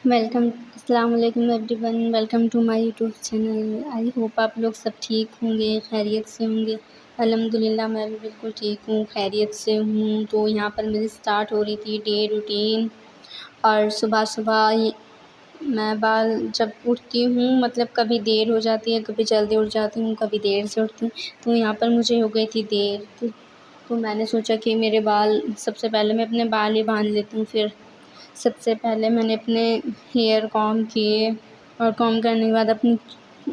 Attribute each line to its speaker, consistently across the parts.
Speaker 1: Welcome السلام علیکم everyone, welcome to my YouTube channel. I hope آپ لوگ سب ٹھیک ہوں گے، خیریت سے ہوں گے۔ الحمدللہ میں بھی بالکل ٹھیک ہوں، خیریت سے ہوں۔ تو یہاں پر میری اسٹارٹ ہو رہی تھی ڈے روٹین، اور صبح صبح میں جب اٹھتی ہوں، مطلب کبھی دیر ہو جاتی ہے، کبھی جلدی اٹھ جاتی ہوں، کبھی دیر سے اٹھتی ہوں۔ تو یہاں پر مجھے ہو گئی تھی دیر، تو میں نے سوچا کہ میرے بال، سب سے پہلے میں اپنے بال ہی باندھ لیتی ہوں۔ پھر سب سے پہلے میں نے اپنے ہیئر کام کیے، اور کام کرنے کے بعد اپنے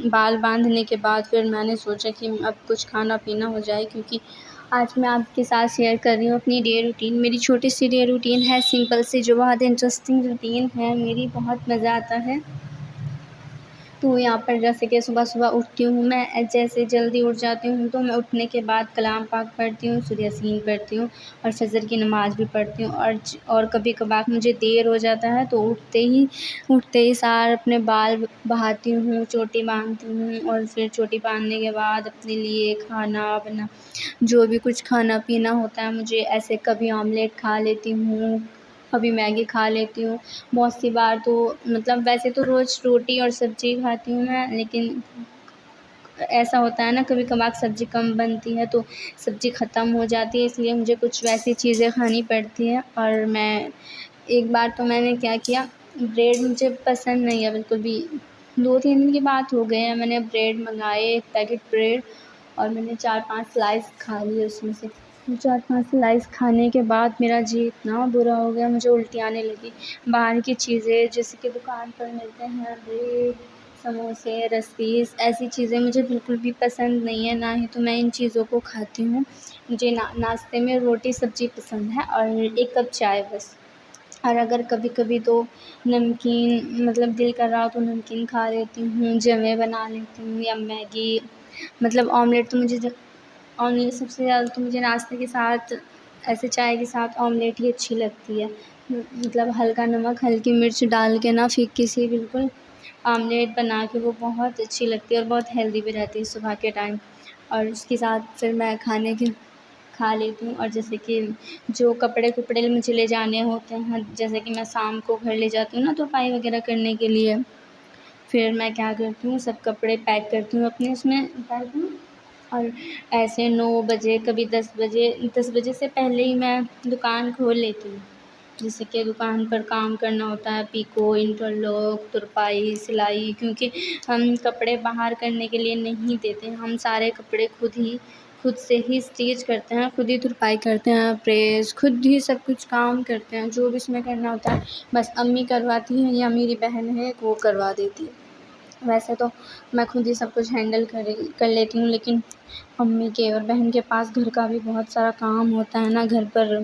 Speaker 1: بال باندھنے کے بعد پھر میں نے سوچا کہ اب کچھ کھانا پینا ہو جائے، کیونکہ آج میں آپ کے ساتھ شیئر کر رہی ہوں اپنی ڈے روٹین۔ میری چھوٹی سی ڈے روٹین ہے، سمپل سی، جو بہت انٹرسٹنگ روٹین ہے میری، بہت مزہ آتا ہے۔ تو یہاں پر جیسے کہ صبح صبح اٹھتی ہوں میں، جیسے جلدی اٹھ جاتی ہوں تو میں اٹھنے کے بعد کلام پاک پڑھتی ہوں، سورہ یاسین پڑھتی ہوں، اور فجر کی نماز بھی پڑھتی ہوں۔ اور کبھی کبھار مجھے دیر ہو جاتا ہے تو اٹھتے ہی سار اپنے بال بہاتی ہوں، چوٹی باندھتی ہوں، اور پھر چوٹی باندھنے کے بعد اپنے لیے کھانا بنا، جو بھی کچھ کھانا پینا ہوتا ہے مجھے، ایسے کبھی آملیٹ کھا لیتی ہوں، کبھی میگی کھا لیتی ہوں۔ بہت سی بار تو مطلب ویسے تو روز روٹی اور سبزی کھاتی ہوں میں، لیکن ایسا ہوتا ہے نا کبھی کبھار سبزی کم بنتی ہے تو سبزی ختم ہو جاتی ہے، اس لیے مجھے کچھ ویسی چیزیں کھانی پڑتی ہیں۔ اور میں ایک بار تو میں نے کیا کیا، بریڈ مجھے پسند نہیں ہے بالکل بھی، 2-3 دن کی بات ہو گئے ہیں، میں نے بریڈ منگائے، ایک پیکٹ بریڈ، اور میں نے 4-5 سلائس کھا لیے اس میں سے۔ 4-5 سلائس کھانے کے بعد میرا جی اتنا برا ہو گیا، مجھے الٹی آنے لگی۔ باہر کی چیزیں جیسے کہ دکان پر ملتے ہیں بریڈ، سموسے، رسپیز، ایسی چیزیں مجھے بالکل بھی پسند نہیں ہے، نہ ہی تو میں ان چیزوں کو کھاتی ہوں۔ مجھے ناشتے میں روٹی سبزی پسند ہے، اور 1 کپ چائے بس۔ اور اگر کبھی کبھی تو نمکین، مطلب دل کر رہا ہو تو نمکین کھا لیتی ہوں، جمے بنا لیتی ہوں، یا میگی، مطلب آملیٹ تو آملیٹ سب سے زیادہ تو مجھے ناشتے کے ساتھ، ایسے چائے کے ساتھ آملیٹ ہی اچھی لگتی ہے۔ مطلب ہلکا نمک، ہلکی مرچ ڈال کے نا، پھیکی سی بالکل آملیٹ بنا کے، وہ بہت اچھی لگتی ہے، اور بہت ہیلدی بھی رہتی ہے صبح کے ٹائم۔ اور اس کے ساتھ پھر میں کھا لیتی ہوں۔ اور جیسے کہ جو کپڑے مجھے لے جانے ہوتے ہیں، جیسے کہ میں شام کو گھر لے جاتی ہوں نا صفائی وغیرہ کرنے کے لیے، پھر میں کیا کرتی ہوں، سب کپڑے پیک کرتی ہوں اپنے اس میں بیگ میں، اور ایسے 9 بجے، کبھی 10 بجے سے پہلے ہی میں دکان کھول لیتی ہوں۔ جیسے کہ دکان پر کام کرنا ہوتا ہے، پیکو، انٹرلاک، ترپائی، سلائی، کیونکہ ہم کپڑے باہر کرنے کے لیے نہیں دیتے، ہم سارے کپڑے خود سے ہی اسٹیچ کرتے ہیں، خود ہی ترپائی کرتے ہیں، پریس، خود ہی سب کچھ کام کرتے ہیں، جو بھی اس میں کرنا ہوتا ہے بس امی کرواتی ہیں، یا میری بہن ہے وہ کروا دیتی ہے۔ ویسے تو میں خود ہی سب کچھ ہینڈل کر لیتی ہوں، لیکن امی کے اور بہن کے پاس گھر کا بھی بہت سارا کام ہوتا ہے نا، گھر پر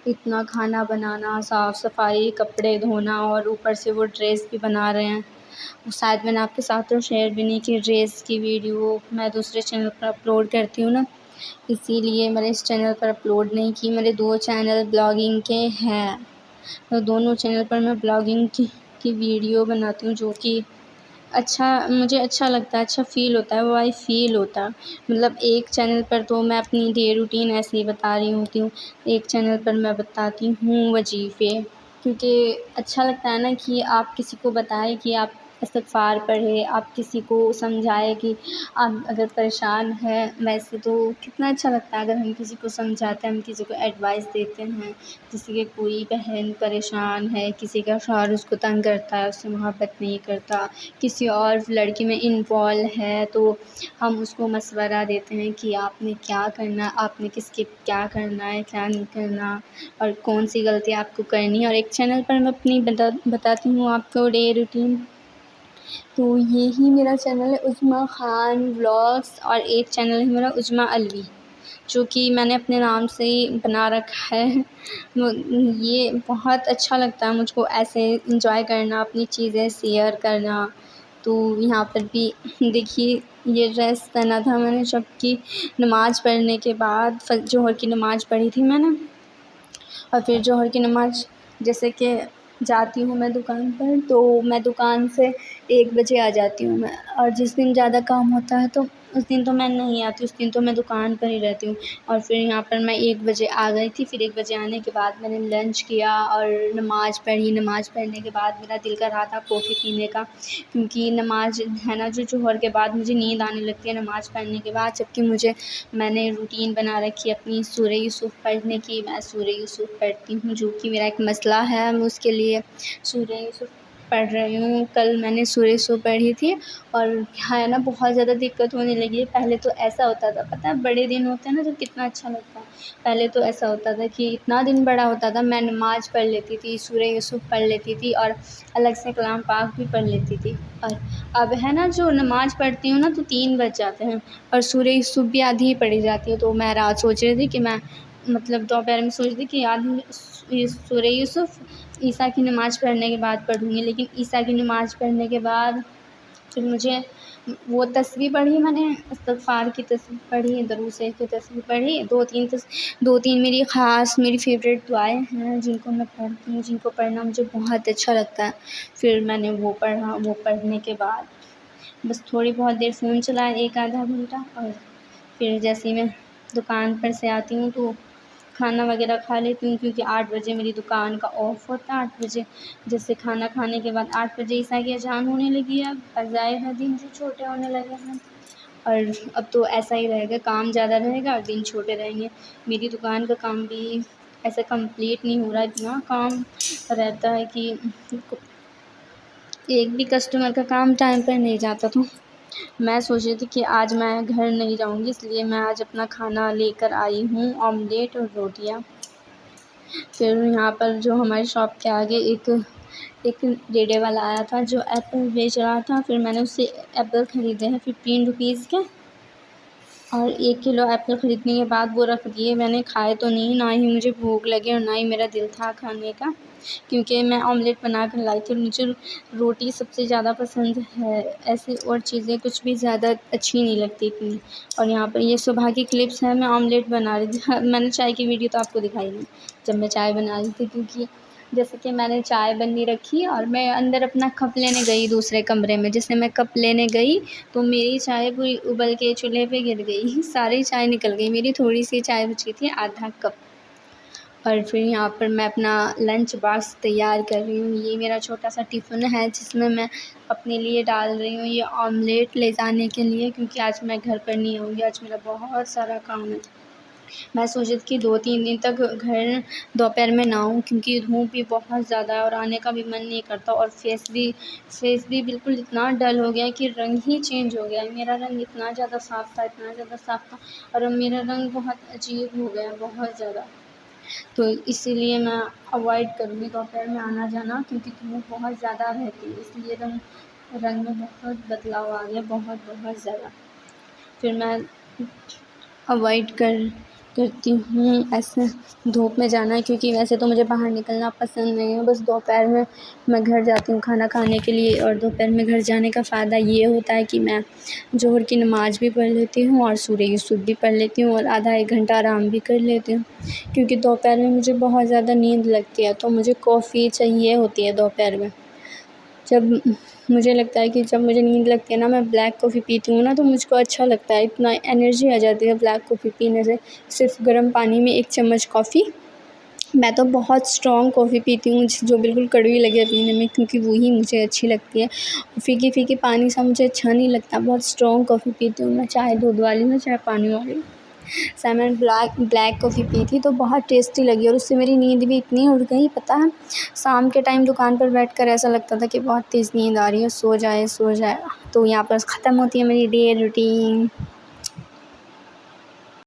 Speaker 1: اتنا کھانا بنانا، صاف صفائی، کپڑے دھونا، اور اوپر سے وہ ڈریس بھی بنا رہے ہیں۔ شاید میں نے آپ کے ساتھ تو شیئر بھی نہیں کی، ڈریس کی ویڈیو میں دوسرے چینل پر اپلوڈ کرتی ہوں نا، اسی لیے میں نے اس چینل پر اپلوڈ نہیں کی۔ میرے 2 چینل بلاگنگ کے ہیں، تو دونوں چینل پر میں بلاگنگ کی ویڈیو بناتی ہوں، جو کہ مجھے اچھا لگتا ہے، اچھا فیل ہوتا ہے، وہ فیل ہوتا ہے۔ مطلب ایک چینل پر تو میں اپنی ڈے روٹین ایسے ہی بتا رہی ہوتی ہوں، ایک چینل پر میں بتاتی ہوں وظیفے، کیونکہ اچھا لگتا ہے نا کہ آپ کسی کو بتائیں کہ آپ استغفار پڑھے، آپ کسی کو سمجھائے کہ آپ اگر پریشان ہیں، ویسے تو کتنا اچھا لگتا ہے اگر ہم کسی کو سمجھاتے ہیں، ہم کسی کو ایڈوائس دیتے ہیں، جیسے کہ کوئی بہن پریشان ہے، کسی کا شوہر اس کو تنگ کرتا ہے، اس سے محبت نہیں کرتا، کسی اور لڑکی میں انوالو ہے، تو ہم اس کو مشورہ دیتے ہیں کہ آپ نے کیا کرنا ہے، آپ نے کس کے کیا کرنا ہے، کیا نہیں کرنا، اور کون سی غلطی آپ کو کرنی ہے۔ اور ایک چینل پر میں اپنی بتاتی ہوں آپ کو ڈے روٹین، تو یہی میرا چینل ہے، عظمیٰ خان ولاگس، اور ایک چینل ہے میرا عظمیٰ علوی، جو کہ میں نے اپنے نام سے ہی بنا رکھا ہے۔ یہ بہت اچھا لگتا ہے مجھ کو ایسے انجوائے کرنا، اپنی چیزیں شیئر کرنا۔ تو یہاں پر بھی دیکھیے، یہ ڈریس پہنا تھا میں نے جب کہ نماز پڑھنے کے بعد، ظہر کی نماز پڑھی تھی میں نے، اور پھر ظہر کی نماز جیسے کہ جاتی ہوں میں دکان پر، تو میں دکان سے 1 بجے آ جاتی ہوں میں، اور جس دن زیادہ کام ہوتا ہے تو اس دن تو میں نہیں آتی، اس دن تو میں دکان پر ہی رہتی ہوں۔ اور پھر یہاں پر میں 1 بجے آ گئی تھی، پھر 1 بجے آنے کے بعد میں نے لنچ کیا اور نماز پڑھی۔ نماز پڑھنے کے بعد میرا دل کر رہا تھا کافی پینے کا، کیونکہ نماز ہے نا جو ظہر کے بعد مجھے نیند آنے لگتی ہے نماز پڑھنے کے بعد، جبکہ میں نے روٹین بنا رکھی ہے اپنی سورہ یوسف پڑھنے کی۔ میں سورہ یوسف پڑھتی ہوں، جو کہ میرا ایک مسئلہ ہے، میں اس کے لیے سورہ یوسف پڑھ رہی ہوں۔ کل میں نے سورہ یوسف پڑھی تھی اور ہے نا بہت زیادہ دقت ہونے لگی ہے۔ پہلے تو ایسا ہوتا تھا، پتہ ہے بڑے دن ہوتے ہیں نا تو کتنا اچھا لگتا ہے۔ پہلے تو ایسا ہوتا تھا کہ اتنا دن بڑا ہوتا تھا، میں نماز پڑھ لیتی تھی، سورہ یوسف پڑھ لیتی تھی اور الگ سے کلام پاک بھی پڑھ لیتی تھی۔ اور اب ہے نا جو نماز پڑھتی ہوں نا تو 3 بج جاتے ہیں اور سورہ یوسف بھی آدھی ہی پڑھی جاتی ہے۔ تو میں رات سوچ رہی تھی کہ میں دوپہر میں سوچ رہی تھی کہ آدھی سورہ یوسف عیسیٰ کی نماز پڑھنے کے بعد پڑھوں گی، لیکن عیسیٰ کی نماز پڑھنے کے بعد پھر مجھے وہ تسبیح پڑھی، میں نے استغفار کی تسبیح پڑھی، درود شریف کی تسبیح پڑھی، 2-3 میری خاص میری فیوریٹ دعائیں ہیں جن کو میں پڑھتی ہوں، جن کو پڑھنا مجھے بہت اچھا لگتا ہے۔ پھر میں نے وہ پڑھا، وہ پڑھنے کے بعد بس تھوڑی بہت دیر فون چلایا، 1-آدھا گھنٹہ، اور پھر جیسے ہی میں دکان پر سے آتی ہوں تو کھانا وغیرہ کھا لیتی ہوں، کیونکہ 8 بجے میری دکان کا آف ہوتا ہے۔ 8 بجے جیسے کھانا کھانے کے بعد 8 بجے عیسیٰ کی اذان ہونے لگی ہے، اب ظاہر ہے دن جو چھوٹے ہونے لگے ہیں، اور اب تو ایسا ہی رہے گا، کام زیادہ رہے گا اور دن چھوٹے رہیں گے۔ میری دکان کا کام بھی ایسا کمپلیٹ نہیں ہو رہا، اتنا کام رہتا ہے کہ ایک بھی کسٹمر کا کام ٹائم پر نہیں جاتا۔ تو میں سوچ رہی تھی کہ آج میں گھر نہیں جاؤں گی، اس لیے میں آج اپنا کھانا لے کر آئی ہوں، آملیٹ اور روٹیاں۔ پھر یہاں پر جو ہماری شاپ کے آگے ایک ریڑے والا آیا تھا جو ایپل بیچ رہا تھا، پھر میں نے اس سے ایپل خریدے ہیں 15 روپیز کے، اور 1 کلو ایپل خریدنے کے بعد وہ رکھ دیے۔ میں نے کھائے تو نہیں، نہ ہی مجھے بھوک لگی اور نہ ہی میرا دل تھا کھانے کا، کیونکہ میں آملیٹ بنا کر لائی تھی اور مجھے روٹی سب سے زیادہ پسند ہے، ایسے اور چیزیں کچھ بھی زیادہ اچھی نہیں لگتی اتنی۔ اور یہاں پر یہ صبح کی کلپس ہیں، میں آملیٹ بنا رہی تھی۔ میں نے چائے کی ویڈیو تو آپ کو دکھائی نہیں جب میں چائے بنا رہی تھی، کیونکہ جیسے کہ میں نے چائے بننی رکھی اور میں اندر اپنا کپ لینے گئی دوسرے کمرے میں، جیسے میں کپ لینے گئی تو میری چائے پوری ابل کے چولہے پہ گر گئی، ساری چائے نکل گئی، میری تھوڑی سی چائے بچی تھی، آدھا کپ۔ اور پھر یہاں پر میں اپنا لنچ باکس تیار کر رہی ہوں، یہ میرا چھوٹا سا ٹفن ہے جس میں میں اپنے لیے ڈال رہی ہوں یہ آملیٹ لے جانے کے لیے، کیونکہ آج میں گھر پر نہیں آؤں گی، آج میرا بہت سارا کام ہے۔ میں سوچی تھی کہ 2-3 دن تک گھر دوپہر میں نہ آؤں، کیونکہ دھوپ بھی بہت زیادہ ہے اور آنے کا بھی من نہیں کرتا، اور فیس بھی بالکل اتنا ڈل ہو گیا ہے کہ رنگ ہی چینج ہو گیا ہے۔ میرا رنگ اتنا زیادہ صاف تھا اور اب میرا رنگ بہت عجیب ہو گیا ہے، بہت زیادہ۔ تو اسی لیے میں اوائڈ کروں گی دوپہر میں آنا جانا، کیونکہ دھوپ بہت زیادہ رہتی ہے، اس لیے رنگ میں بہت بدلاؤ آ گیا، بہت زیادہ۔ پھر میں اوائڈ کرتی ہوں ایسے دھوپ میں جانا، کیونکہ ویسے تو مجھے باہر نکلنا پسند نہیں ہے، بس دوپہر میں گھر جاتی ہوں کھانا کھانے کے لیے، اور دوپہر میں گھر جانے کا فائدہ یہ ہوتا ہے کہ میں ظہر کی نماز بھی پڑھ لیتی ہوں اور سورہ یوسف بھی پڑھ لیتی ہوں اور آدھا 1 گھنٹہ آرام بھی کر لیتی ہوں، کیونکہ دوپہر میں مجھے بہت زیادہ نیند لگتی ہے، تو مجھے کافی چاہیے ہوتی ہے دوپہر میں۔ جب مجھے لگتا ہے کہ جب مجھے نیند لگتی ہے نا، میں بلیک کافی پیتی ہوں نا تو مجھ کو اچھا لگتا ہے، اتنا انرجی آ جاتی ہے بلیک کافی پینے سے، صرف گرم پانی میں 1 چمچ کافی۔ میں تو بہت اسٹرانگ کافی پیتی ہوں جو بالکل کڑوی لگے پینے میں، کیونکہ وہی مجھے اچھی لگتی ہے، پھیکی پانی سا مجھے اچھا نہیں لگتا، بہت اسٹرانگ کافی پیتی ہوں میں، چاہے دودھ والی ہو چاہے پانی والی۔ میں بلیک کافی پی تھی تو بہت ٹیسٹی لگی، اور اس سے میری نیند بھی اتنی اڑ گئی، پتہ ہے شام کے ٹائم دکان پر بیٹھ کر ایسا لگتا تھا کہ بہت تیز نیند آ رہی ہے، سو جائے۔ تو یہاں پر ختم ہوتی ہے میری ڈے روٹین۔